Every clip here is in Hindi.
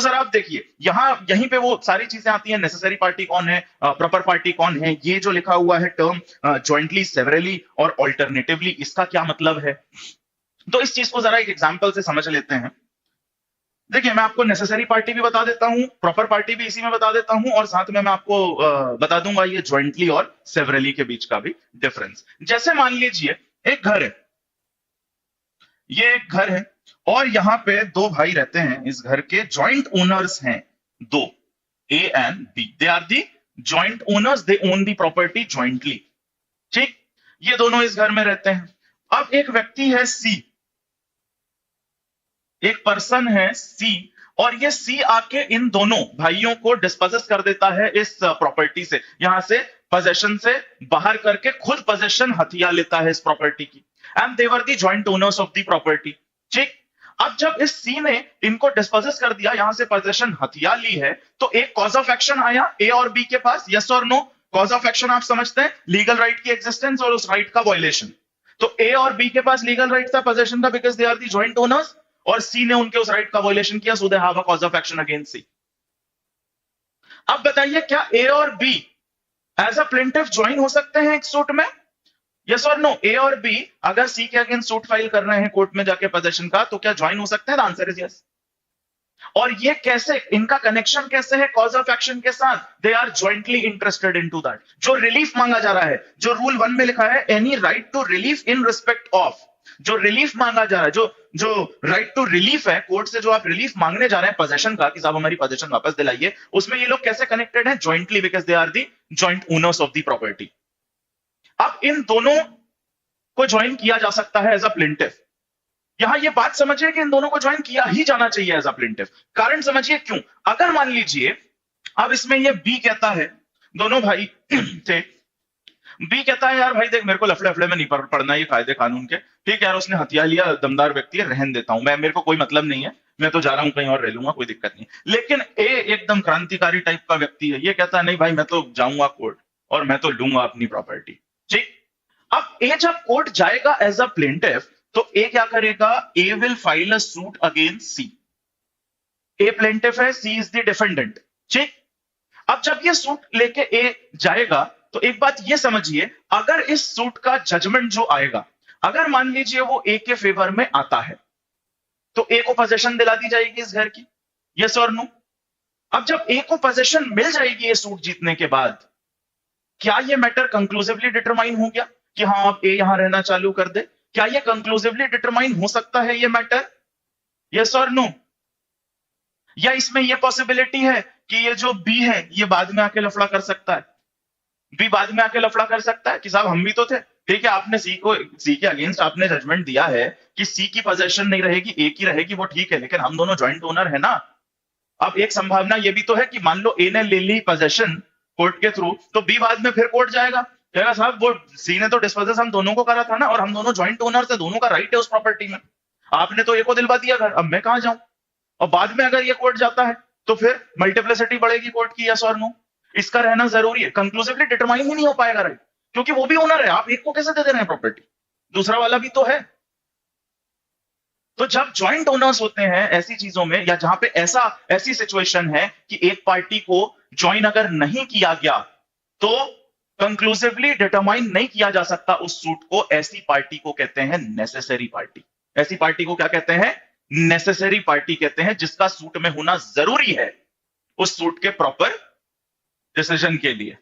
तो सर आप देखिए यहीं पे वो सारी चीजें आती हैं, नेसेसरी पार्टी कौन है, प्रॉपर पार्टी कौन है, ये जो लिखा हुआ है टर्म जॉइंटली, सेवरली और ऑल्टरनेटिवली, इसका क्या मतलब है। तो इस चीज को जरा एक एग्जांपल से समझ लेते हैं। देखिए मैं आपको नेसेसरी पार्टी भी बता देता हूं, प्रॉपर पार्टी भी इसी में बता देता हूं, और साथ में मैं आपको बता दूंगा ये ज्वाइंटली और सेवरली के बीच का भी डिफरेंस। जैसे मान लीजिए एक घर है, ये एक घर है और यहाँ पे दो भाई रहते हैं, इस घर के जॉइंट ओनर्स हैं दो, A and B, they are the joint owners, they own the property jointly. ठीक, ये दोनों इस घर में रहते हैं। अब एक व्यक्ति है सी, एक पर्सन है सी, और ये सी आके इन दोनों भाइयों को डिस्पोजेस कर देता है इस प्रॉपर्टी से, यहां से पोजेशन से बाहर करके खुद पोजेशन हथिया लेता है इस प्रॉपर्टी की, and they were the joint owners of the property. ठीक, अब जब इस सी ने इनको डिस्पोजेस कर दिया, यहां से पोजेशन हथिया ली है, तो एक कॉज ऑफ एक्शन आया ए और बी के पास, यस और नो। कॉज ऑफ एक्शन आप समझते हैं, लीगल राइट की एग्जिस्टेंस और उस राइट का वायलेशन। तो ए और बी के पास लीगल राइट था पोजेशन का, because they are the joint owners, और सी ने उनके उस राइट का वायलेशन किया, so they have a cause of action against C. अब बताइए क्या ए और B as a plaintiff join हो सकते हैं एक सूट में, यस और नो। ए और बी अगर सी के अगेंस्ट सूट फाइल कर रहे हैं कोर्ट में जाके पोजेशन का, तो क्या ज्वाइन हो सकते हैं? The answer is yes. और ये कैसे, इनका कनेक्शन कैसे है कॉज ऑफ एक्शन के साथ? They are jointly interested into that. जो रिलीफ मांगा जा रहा है, जो रूल 1 में लिखा है, any right to relief in respect of, जो रिलीफ मांगा जा रहा है, जो राइट टू रिलीफ है कोर्ट से, जो आप रिलीफ मांगने जा रहे हैं पोजेशन का कि साहब हमारी पोजेशन वापस दिलाइए, उसमें ये लोग कैसे कनेक्टेड हैं? Jointly, because they are the joint owners of the property. अब इन दोनों को ज्वाइन किया जा सकता है एज अ प्लेंटिफ। यहां ये बात समझिए कि इन दोनों को ज्वाइन किया ही जाना चाहिए एज अ प्लेंटिफ। कारण समझिए क्यों। अगर मान लीजिए अब इसमें ये बी कहता है, दोनों भाई थे, बी कहता है यार भाई देख मेरे को लफड़े अफड़े में नहीं पड़ना, ये कायदे कानून के, ठीक है यार उसने हथिया लिया, दमदार व्यक्ति है, रहन देता हूं मैं, मेरे को कोई मतलब नहीं है, मैं तो जा रहा हूं कहीं और रह लूंगा, कोई दिक्कत नहीं। लेकिन ए एकदम क्रांतिकारी टाइप का व्यक्ति है, ये कहता है नहीं भाई मैं तो जाऊंगा कोर्ट और मैं तो लूंगा अपनी प्रॉपर्टी। ठीक, अब ए जब कोर्ट जाएगा एज अ प्लेंटिफ, तो ए क्या करेगा? A will file a suit against C. A plaintiff है, सी इज द डिफेंडेंट। ठीक, अब जब ये सूट लेके ए जाएगा, तो एक बात ये समझिए, अगर इस सूट का जजमेंट जो आएगा, अगर मान लीजिए वो ए के फेवर में आता है, तो ए को पोजेशन दिला दी जाएगी इस घर की, यस और नो। अब जब ए को पोजेशन मिल जाएगी ये सूट जीतने के बाद, क्या ये मैटर कंक्लूसिवली डिटरमाइन हो गया कि हाँ अब ए यहां रहना चालू कर दे? क्या ये कंक्लूसिवली डिटरमाइन हो सकता है ये मैटर, यस और नो? या इसमें ये पॉसिबिलिटी है कि ये जो बी है ये बाद में आके लफड़ा कर सकता है, बी बाद में आके लफड़ा कर सकता है कि साहब हम भी तो थे, ठीक है आपने सी के अगेंस्ट आपने जजमेंट दिया है कि सी की पोजीशन नहीं रहेगी, ए की रहेगी, वो ठीक है, लेकिन हम दोनों जॉइंट ओनर है ना। अब एक संभावना ये भी तो है कि मान लो ए ने ले ली पोजीशन कोर्ट के थ्रू, तो बी बाद में फिर कोर्ट जाएगा, कहेगा साहब वो सी ने तो डिस्पोजेस हम दोनों को करा था ना, और हम दोनों जॉइंट ओनर से, दोनों का राइट है उस प्रॉपर्टी में, आपने तो ए को दिलवा दिया घर, अब मैं कहां जाऊं? और बाद में अगर ये कोर्ट जाता है तो फिर मल्टीप्लिसिटी बढ़ेगी कोर्ट की, यस और नो। इसका रहना जरूरी है, कंक्लूसिवली डिटरमाइन ही नहीं हो पाएगा राइट, क्योंकि वो भी ओनर है, आप एक को कैसे दे दे रहे हैं प्रॉपर्टी, दूसरा वाला भी तो है। तो जब जॉइंट ओनर्स होते हैं ऐसी चीजों में, या जहां पे ऐसी सिचुएशन है कि एक पार्टी को ज्वाइन अगर नहीं किया गया तो कंक्लूसिवली डिटरमाइन नहीं किया जा सकता उस सूट को, ऐसी पार्टी को कहते हैं नेसेसरी पार्टी। ऐसी पार्टी को क्या कहते हैं? नेसेसरी पार्टी कहते हैं, जिसका सूट में होना जरूरी है उस सूट के प्रॉपर डिसीजन के लिए,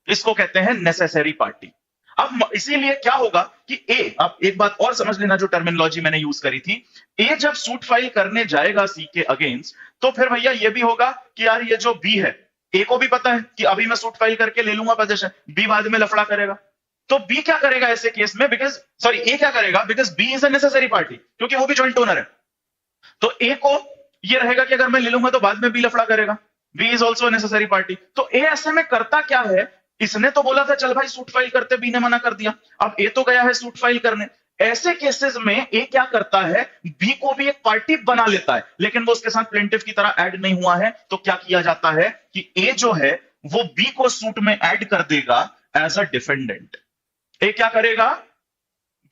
इसको कहते हैं नेसेसरी पार्टी। अब इसीलिए क्या होगा कि ए, अब एक बात और समझ लेना जो टर्मिनोलॉजी मैंने यूज करी थी, ए जब सूट फाइल करने जाएगा सी के अगेंस्ट, तो फिर भैया ये भी होगा कि यार ये जो बी है, ए को भी पता है कि अभी मैं सूट फाइल करके ले लूंगा पोजीशन, बी बाद में लफड़ा करेगा, तो बी क्या करेगा ऐसे केस में, ए क्या करेगा, because B is a necessary party, क्योंकि वो भी जॉइंट ओनर है, तो ए को ये रहेगा कि अगर मैं ले लूंगा तो बाद में बी लफड़ा करेगा, B is also necessary party. तो ए ऐसे में करता क्या है, इसने तो बोला था चल भाई सूट फाइल करते, बी ने मना कर दिया, अब ए तो गया है सूट फाइल करने, ऐसे केसेस में ए क्या करता है, बी को भी एक पार्टी बना लेता है, लेकिन वो उसके साथ प्लेंटिफ की तरह ऐड नहीं हुआ है, तो क्या किया जाता है कि ए जो है वो बी को सूट में ऐड कर देगा एज अ डिफेंडेंट। ए क्या करेगा,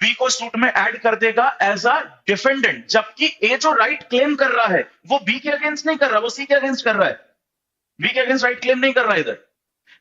बी को सूट में ऐड कर देगा एज अ डिफेंडेंट, जबकि ए जो राइट क्लेम कर रहा है वो बी के अगेंस्ट नहीं कर रहा, वो सी के अगेंस्ट कर रहा है। बी के अगेंस्ट राइट क्लेम नहीं कर रहा है इधर,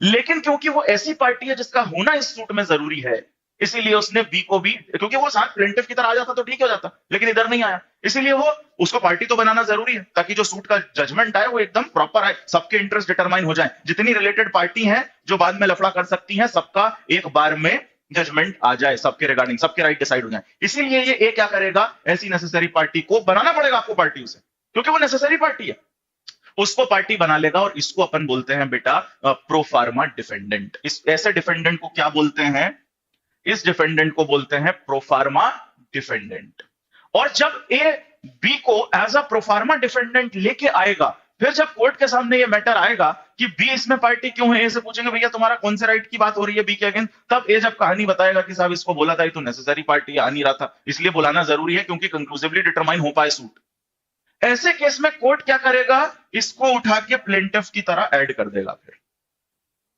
लेकिन क्योंकि वो ऐसी पार्टी है जिसका होना इस सूट में जरूरी है, इसीलिए उसने बी को भी, क्योंकि वो साथ प्लेंटिफ की तरह आ जाता तो ठीक हो जाता, लेकिन इधर नहीं आया, इसीलिए वो उसको पार्टी तो बनाना जरूरी है ताकि जो सूट का जजमेंट आए वो एकदम प्रॉपर आए, सबके इंटरेस्ट डिटरमाइन हो जाए, जितनी रिलेटेड पार्टी हैं जो बाद में लफड़ा कर सकती हैं सबका एक बार में जजमेंट आ जाए, सबके रिगार्डिंग सबके राइट डिसाइड हो जाए। इसीलिए ये ए क्या करेगा, ऐसी नेसेसरी पार्टी को बनाना पड़ेगा आपको पार्टी उसे, क्योंकि वो नेसेसरी पार्टी है, उसको पार्टी बना लेगा और इसको अपन बोलते हैं बेटा प्रो फार्मा डिफेंडेंट। इस ऐसे डिफेंडेंट को क्या बोलते हैं, इस डिफेंडेंट को बोलते हैं प्रो फार्मा डिफेंडेंट। और जब ए बी को as a pro forma defendant लेके आएगा, फिर जब कोर्ट के सामने ये मैटर आएगा कि बी इसमें पार्टी क्यों है, ए से पूछेंगे भैया तुम्हारा कौन से राइट की बात हो रही है बी के अगेंस्ट, तब ए जब कहानी बताएगा कि साहब इसको बोला था ये तो नेसेसरी पार्टी आ नहीं रहा था, इसलिए बुलाना जरूरी है क्योंकि कंक्लूसिवली डिटरमाइन हो पाए सूट। ऐसे केस में कोर्ट क्या करेगा, इसको उठा के प्लेंटिफ की तरह ऐड कर देगा, फिर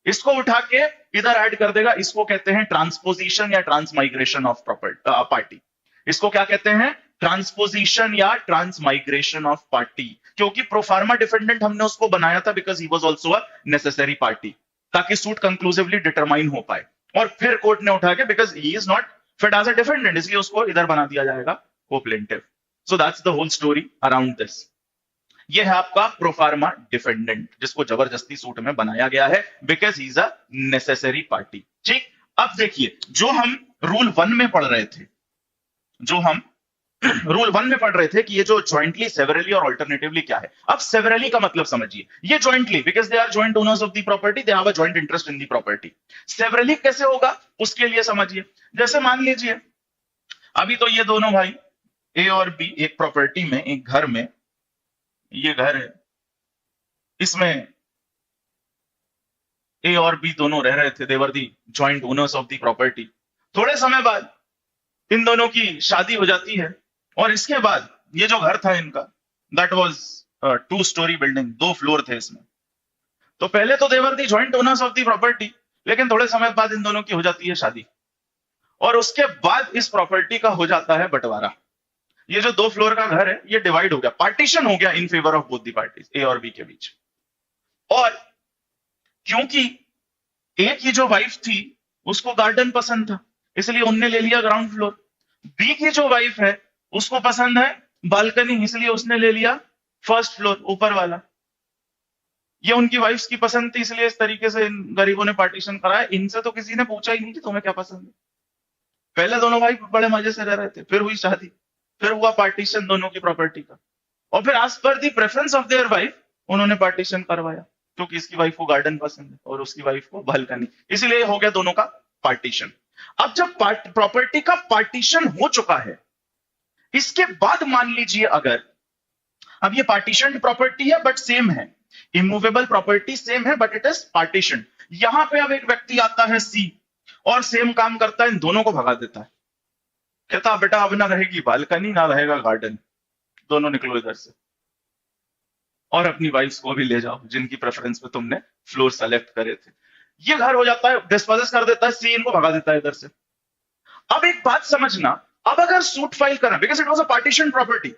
इसको उठा के इधर ऐड कर देगा, इसको कहते हैं ट्रांसपोजिशन या ट्रांसमाइग्रेशन ऑफ पार्टी। इसको क्या कहते हैं, ट्रांसपोजिशन या ट्रांसमाइग्रेशन ऑफ पार्टी, क्योंकि प्रोफार्मा डिफेंडेंट हमने उसको बनाया था because he was also a necessary party, ताकि सूट कंक्लूसिवली डिटरमाइन हो पाए, और फिर कोर्ट ने उठा के because he is not fit as a defendant, इसलिए उसको इधर बना दिया जाएगा co-plaintiff. So that's the whole story around this. ये है आपका प्रोफार्मा डिफेंडेंट जिसको जबरदस्ती सूट में बनाया गया है because he is a necessary party. ठीक, अब देखिए जो हम रूल 1 में पढ़ रहे थे, जो हम रूल 1 में पढ़ रहे थे कि ये जो ज्वाइंटली, सेवरली और अल्टरनेटिवली क्या है। अब सेवरली का मतलब समझिए, ये jointly because they are joint owners of the property, they have a joint interest in the property. Severally कैसे होगा उसके लिए समझिए, जैसे मान लीजिए अभी तो ये दोनों भाई ए और बी एक प्रॉपर्टी में, एक घर में, ये घर है, इसमें ए और बी दोनों रह रहे थे, they were the joint owners of the property. थोड़े समय बाद इन दोनों की शादी हो जाती है, और इसके बाद ये जो घर था इनका, that was 2 storey building, 2 floor थे इसमें। तो पहले तो they were the joint owners of the property, लेकिन थोड़े समय बाद इन दोनों की हो जाती है शादी, और उसके बाद इस प्रॉपर्टी का हो जाता है बंटवारा। ये जो 2 फ्लोर का घर है ये डिवाइड हो गया, पार्टीशन हो गया in favour of both the parties, A और बी के बीच। और क्योंकि ए की जो वाइफ थी उसको गार्डन पसंद था, इसलिए उनने ले लिया ग्राउंड फ्लोर। बी की जो वाइफ है उसको पसंद है बालकनी, इसलिए उसने ले लिया फर्स्ट फ्लोर, ऊपर वाला। ये उनकी वाइफ की पसंद थी, इसलिए इस तरीके से इन गरीबों ने पार्टीशन कराया। इनसे तो किसी ने पूछा ही नहीं कि तुम्हें क्या पसंद है। पहले दोनों भाई बड़े मजे से रह रहे थे, फिर हुई शादी, फिर हुआ पार्टीशन दोनों की प्रॉपर्टी का, और फिर as per the preference of their wife उन्होंने पार्टीशन करवाया, क्योंकि इसकी वाइफ को गार्डन पसंद है और उसकी वाइफ को बालकनी, इसलिए हो गया दोनों का पार्टीशन। अब जब प्रॉपर्टी का पार्टीशन हो चुका है, इसके बाद मान लीजिए अगर अब ये पार्टीशन प्रॉपर्टी है बट सेम है, इमूवेबल प्रॉपर्टी सेम है बट इट इज पार्टीशन। यहां पे अब एक व्यक्ति आता है सी और सेम काम करता है, इन दोनों को भगा देता है, कहता बेटा अब ना रहेगी बालकनी ना रहेगा गार्डन, दोनों निकलो इधर से, और अपनी वाइफ्स को भी ले जाओ जिनकी प्रेफरेंस पे तुमने फ्लोर सेलेक्ट करे थे। ये घर हो जाता है, डिस्पोजेस कर देता है सी, इनको भगा देता है इधर से। अब एक बात समझना, अब अगर सूट फाइल करा because it was a partition property,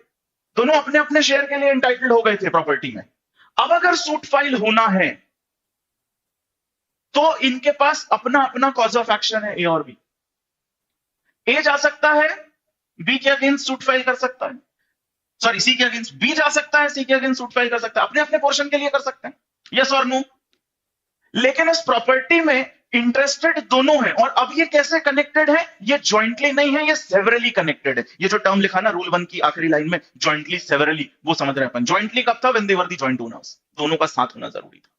दोनों अपने अपने शेयर के लिए एंटाइटल्ड हो गए थे प्रॉपर्टी में, अब अगर सूट फाइल होना है तो इनके पास अपना अपना कॉज ऑफ एक्शन है, ए और बी। ए जा सकता है बी के अगेंस्ट सूट फाइल कर सकता है, सॉरी सी के अगेंस्ट, बी जा सकता है सी के अगेंस्ट सूट फाइल कर सकता है, अपने अपने पोर्शन के लिए कर सकते हैं, यस और नो। लेकिन इस प्रॉपर्टी में इंटरेस्टेड दोनों हैं, और अब ये कैसे कनेक्टेड है, ये ज्वाइंटली नहीं है, ये सेवरली कनेक्टेड है। ये जो टर्म लिखा ना रूल 1 की आखिरी लाइन में, ज्वाइंटली सेवरली, वो समझ रहे हैं अपन। ज्वाइंटली कब था, when they were the joint owners, दोनों का साथ होना जरूरी था।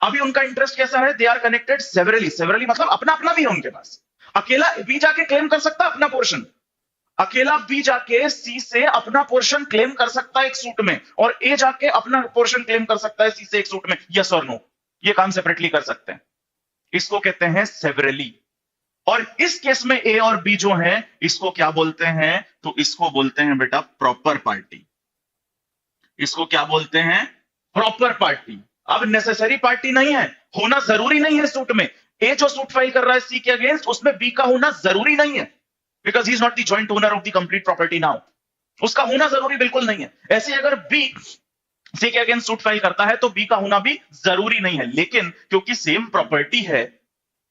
अभी उनका इंटरेस्ट कैसा है, they are connected severally, severally मतलब अपना अपना भी है उनके पास। अकेला बी जाके क्लेम कर सकता है अपना पोर्शन, अकेला बी जाके सी से अपना पोर्शन क्लेम कर सकता है एक सूट में, और ए जाके अपना पोर्शन क्लेम कर सकता है सी से एक सूट में, यस और नो। ये काम सेपरेटली कर सकते हैं, इसको कहते हैं सेवरली। और इस केस में ए और बी जो है इसको क्या बोलते हैं, तो इसको बोलते हैं बेटा प्रॉपर पार्टी। इसको क्या बोलते हैं, प्रॉपर पार्टी। अब नेसेसरी पार्टी नहीं है, होना जरूरी नहीं है सूट में। ए जो सूट फाइल कर रहा है सी के अगेंस्ट, उसमें बी का होना जरूरी नहीं है, because he is not the joint owner of the complete property now. उसका होना जरूरी बिल्कुल नहीं है। ऐसे अगर बी सी के अगेंस्ट सूट फाइल करता है तो बी का होना भी जरूरी नहीं है, लेकिन क्योंकि सेम प्रॉपर्टी है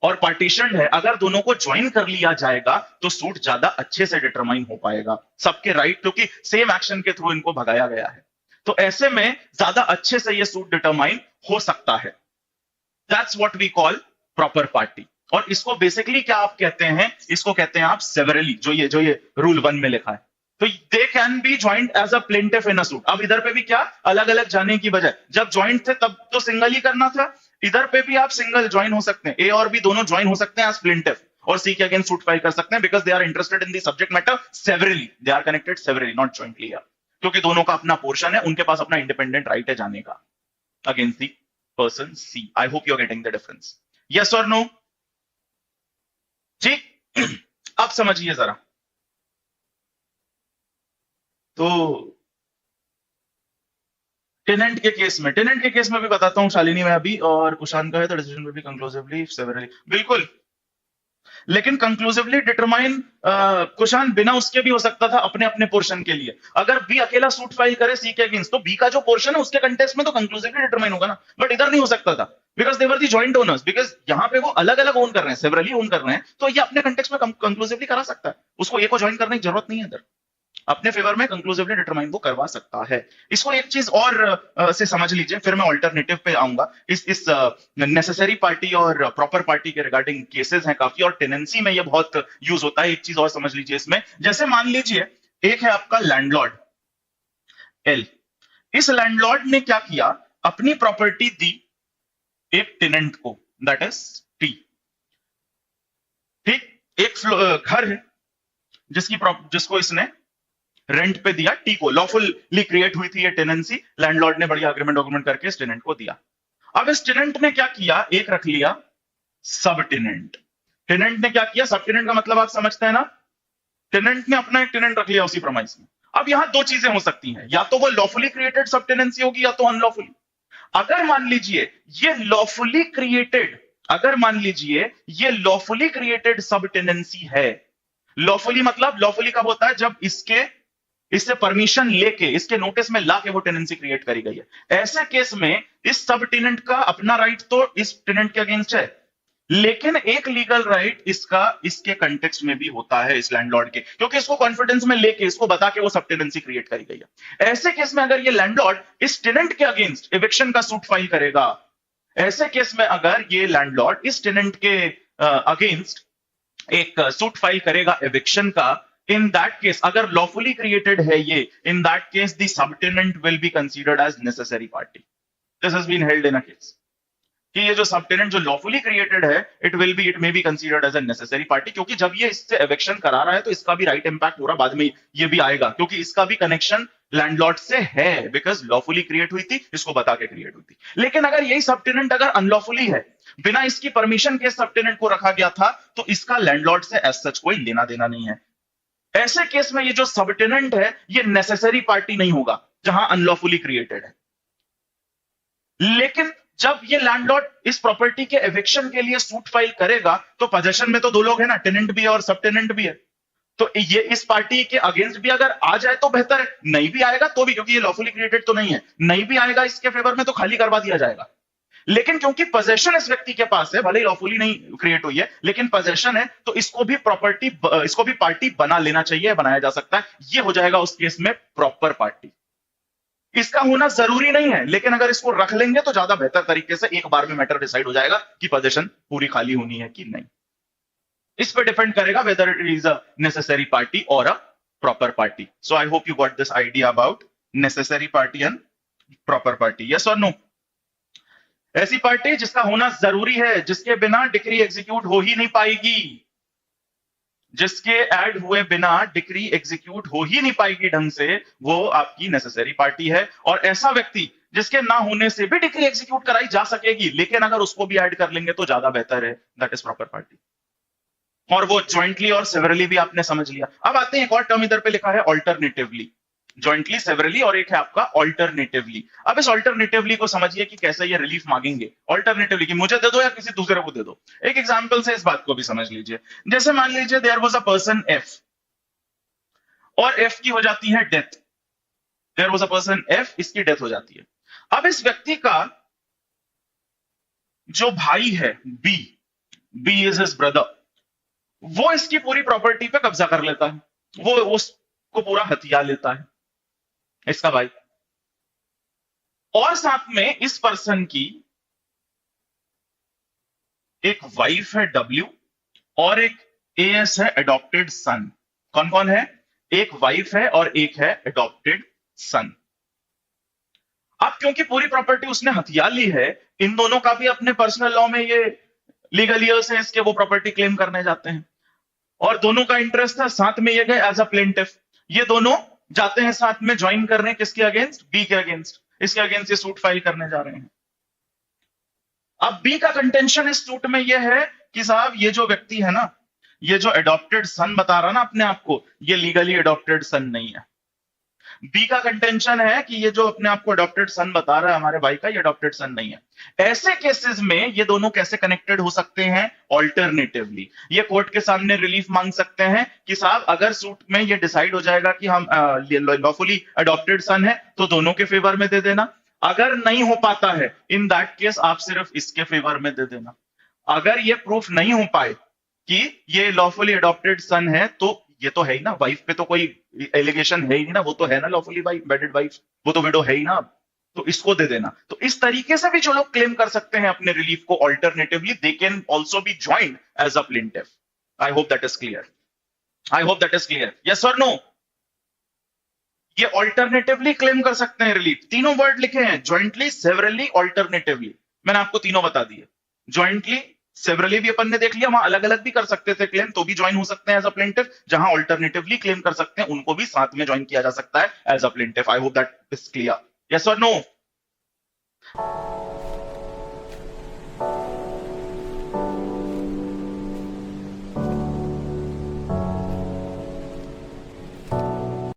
और पार्टीशन है, अगर दोनों को ज्वाइन कर लिया जाएगा तो सूट ज्यादा अच्छे से डिटरमाइन हो पाएगा, सबके राइट, क्योंकि सेम एक्शन के थ्रू इनको भगाया गया है, तो ऐसे में ज्यादा अच्छे से ये सूट डिटरमाइन हो सकता है। That's what we call proper party. और इसको बेसिकली क्या आप कहते हैं, इसको कहते हैं आप सेवरली, जो ये रूल 1 में लिखा है। तो they can be joint as a plaintiff in a suit. अब इधर पे भी क्या अलग अलग जाने की बजाय, जब ज्वाइंट थे तब तो सिंगल ही करना था, इधर पे भी आप सिंगल ज्वाइन हो सकते हैं, ए और बी दोनों ज्वाइन हो सकते हैं एज प्लेंटिफ और सी के अगेंस्ट सूट फाइल कर सकते हैं, because they are interested in the subject matter severally, they are connected severally, not jointly, क्योंकि दोनों का अपना पोर्शन है, उनके पास अपना इंडिपेंडेंट राइट है जाने का against the person C. I hope you are getting the difference. Yes और नो? ठीक, अब समझिए जरा। तो टेनेंट के केस में भी बताता हूं शालिनी में अभी, और कुशान का है तो decision will be conclusively severally, बिल्कुल। लेकिन कंक्लूसिवली डिटरमाइन कुशान बिना उसके भी हो सकता था अपने अपने पोर्शन के लिए। अगर बी अकेला सूट फाइल करे सी के अगेंस्ट तो बी का जो पोर्शन है उसके कंटेक्स्ट में तो कंक्लूसिवली डिटरमाइन होगा ना, बट इधर नहीं हो सकता था because they're the joint owners, because यहां पे वो अलग अलग ओन कर रहे हैं, सेवरली ओन कर रहे हैं, तो ये अपने कंटेक्स्ट में कंक्लूसिवली करा सकता है, उसको ए को ज्वाइन करने की जरूरत नहीं है, इधर अपने फेवर में कंक्लूसिवली डिटरमाइन वो करवा सकता है। इसको एक चीज और से समझ लीजिए, फिर मैं ऑल्टरनेटिव पे आऊंगा। इस नेसेसरी पार्टी और प्रॉपर पार्टी के रिगार्डिंग केसेस हैं काफी, और टेनेंसी में ये बहुत यूज होता है। एक चीज और समझ लीजिए इसमें, जैसे मान लीजिए एक है आपका लैंडलॉर्ड एल, इस लैंडलॉर्ड ने क्या किया, अपनी प्रॉपर्टी दी एक टेनेंट को, दैट इज टी। ठीक, एक घर है जिसको इसने रेंट पे दिया, टी को, लॉफुली क्रिएट हुई थी ये टेनेंसी, लैंडलॉर्ड ने बढ़िया अग्रीमेंट करके इस टेनेंट को दिया। अब इस टेनेंट ने क्या किया, एक रख लिया सब टेनेंट। टेनेंट ने क्या किया, सब टेनेंट का मतलब आप समझते हैं ना, टेनेंट ने अपना एक टेनेंट रख लिया उसी प्रोमाइस में। अब यहां दो चीजें हो सकती हैं, या तो वो लॉफुली क्रिएटेड सब टेनेंसी होगी या तो अनलॉफुली। अगर मान लीजिए ये लॉफुली क्रिएटेड, अगर मान लीजिए ये लॉफुली क्रिएटेड सब टेनेंसी है, लॉफुली मतलब लॉफुली कब होता है, जब इससे परमिशन लेके, इसके नोटिस में लाके वो टेनेंसी क्रिएट करी गई है। ऐसे केस में इस सब टेनेंट का अपना राइट तो इस टेनेंट के अगेंस्ट है, लेकिन एक लीगल राइट इसका इसके कंटेक्स्ट में भी होता है, इस लैंडलॉर्ड के, क्योंकि इसको कॉन्फिडेंस में लेके, इसको बता के वो सब टेनेंसी क्रिएट करी गई है। ऐसे केस में अगर ये लैंडलॉर्ड इस टेनेंट के अगेंस्ट एविक्शन का सूट फाइल करेगा, ऐसे केस में अगर ये लैंडलॉर्ड इस टेनेंट के अगेंस्ट एक सूट फाइल करेगा एविक्शन का, in that case अगर lawfully created है ये, in that case the subtenant will be considered as necessary party. This has been held in a case कि ये जो subtenant जो lawfully created है, it may be considered as a necessary party, क्योंकि जब ये इससे eviction करा रहा है तो इसका भी right impact हो रहा, बाद में ये भी आएगा, क्योंकि इसका भी connection लैंडलॉर्ड से है, because lawfully create हुई थी, इसको बता के create हुई थी। लेकिन अगर यही subtenant अगर unlawfully है, बिना इसकी परमिशन के subtenant को रखा गया था, तो इसका लैंडलॉर्ड से as such कोई लेना देना नहीं है। ऐसे केस में ये जो सबटेनेंट है ये नेसेसरी पार्टी नहीं होगा जहां अनलॉफुली क्रिएटेड है। लेकिन जब ये लैंडलॉर्ड इस प्रॉपर्टी के एविक्शन के लिए सूट फाइल करेगा तो पोजेशन में तो दो लोग हैं ना, टेनेंट भी है और सबटेनेंट भी है, तो ये इस पार्टी के अगेंस्ट भी अगर आ जाए तो बेहतर है, नहीं भी आएगा तो भी, क्योंकि ये लॉफुली क्रिएटेड तो नहीं है, नहीं भी आएगा इसके फेवर में तो खाली करवा दिया जाएगा। लेकिन क्योंकि पोजेशन इस व्यक्ति के पास है, भले ही लॉफुली नहीं क्रिएट हुई है लेकिन पोजेशन है, तो इसको भी पार्टी बना लेना चाहिए, बनाया जा सकता है। ये हो जाएगा उस केस में प्रॉपर पार्टी। इसका होना जरूरी नहीं है, लेकिन अगर इसको रख लेंगे तो ज्यादा बेहतर तरीके से एक बार में मैटर डिसाइड हो जाएगा कि पोजेशन पूरी खाली होनी है कि नहीं। इस पर डिपेंड करेगा whether it is a necessary party और a proper party. So I hope you got this idea about necessary party and proper party. Yes और नो? ऐसी पार्टी जिसका होना जरूरी है, जिसके बिना डिक्री एग्जीक्यूट हो ही नहीं पाएगी, जिसके ऐड हुए बिना डिक्री एग्जीक्यूट हो ही नहीं पाएगी ढंग से, वो आपकी नेसेसरी पार्टी है। और ऐसा व्यक्ति जिसके ना होने से भी डिक्री एग्जीक्यूट कराई जा सकेगी, लेकिन अगर उसको भी ऐड कर लेंगे तो ज्यादा बेहतर है, दैट इज प्रॉपर पार्टी। और वो ज्वाइंटली और सेवरली भी आपने समझ लिया। अब आते हैं एक और टर्म इधर पे लिखा है ऑल्टरनेटिवली, ज्वाइंटली, सेवरली, और एक है आपका ऑल्टरनेटिवली। अब इस ऑल्टरनेटिवली को समझिए कि कैसे ये रिलीफ मांगेंगे ऑल्टरनेटिवली, कि मुझे दे दो या किसी दूसरे को दे दो। एक एग्जांपल से इस बात को भी समझ लीजिए। जैसे मान लीजिए there was a person F, और एफ की हो जाती है death. There was a person F, इसकी डेथ हो जाती है। अब इस व्यक्ति का जो भाई है B, B is his brother, वो इसकी पूरी प्रॉपर्टी पे कब्जा कर लेता है, वो उसको पूरा हथिया लेता है, इसका भाई। और साथ में इस पर्सन की एक वाइफ है डब्ल्यू, और एक एएस है अडॉप्टेड सन। कौन कौन है? एक वाइफ है और एक है अडॉप्टेड सन। अब क्योंकि पूरी प्रॉपर्टी उसने हथिया ली है, इन दोनों का भी अपने पर्सनल लॉ में ये लीगल ईयर्स है इसके, वो प्रॉपर्टी क्लेम करने जाते हैं, और दोनों का इंटरेस्ट था साथ में ये गए एज अ प्लेंटिफ। ये दोनों जाते हैं साथ में ज्वाइन करने, किसके अगेंस्ट? बी के अगेंस्ट। इसके अगेंस्ट ये सूट फाइल करने जा रहे हैं। अब बी का कंटेंशन इस सूट में यह है कि साहब ये जो व्यक्ति है ना, ये जो अडॉप्टेड सन बता रहा ना अपने आप को, ये लीगली अडॉप्टेड सन नहीं है। बी का कंटेंशन है कि ये जो अपने आप को अडॉप्टेड सन बता रहा है हमारे भाई का, ये अडॉप्टेड सन नहीं है। ऐसे केसेस में ये दोनों कैसे कनेक्टेड हो सकते हैं? ऑल्टरनेटिवली ये कोर्ट के सामने रिलीफ मांग सकते हैं कि साहब अगर सूट में ये डिसाइड हो जाएगा कि हम लॉफुली अडॉप्टेड सन है तो दोनों के फेवर में दे देना। अगर नहीं हो पाता है इन दैट केस आप सिर्फ इसके फेवर में दे देना। अगर ये प्रूफ नहीं हो पाए कि ये लॉफुली अडॉप्टेड सन है, तो ये तो है ही ना, वाइफ पे तो कोई एलिगेशन है ही नहीं ना, वो तो है ना लॉफुली वाइफ, वेडेड वाइफ, वो तो विडो है ही ना, तो इसको दे देना। तो इस तरीके से भी जो लोग क्लेम कर सकते हैं अपने रिलीफ को alternatively, they can also be joined as a plaintiff. I hope that is clear. I hope that is clear. Yes और नो? ये ऑल्टरनेटिवली क्लेम कर सकते हैं रिलीफ। तीनों वर्ड लिखे हैं, ज्वाइंटली, सेवरली, ऑल्टरनेटिवली। मैंने आपको तीनों बता दिए। ज्वाइंटली, सेवरली भी अपन ने देख लिया, वहां अलग अलग भी कर सकते थे क्लेम, तो भी ज्वाइन हो सकते हैं एज अ प्लेंटिफ। जहां ऑल्टरनेटिवली क्लेम कर सकते हैं उनको भी साथ में ज्वाइन किया जा सकता है as a plaintiff. I hope that is clear. Yes और नो?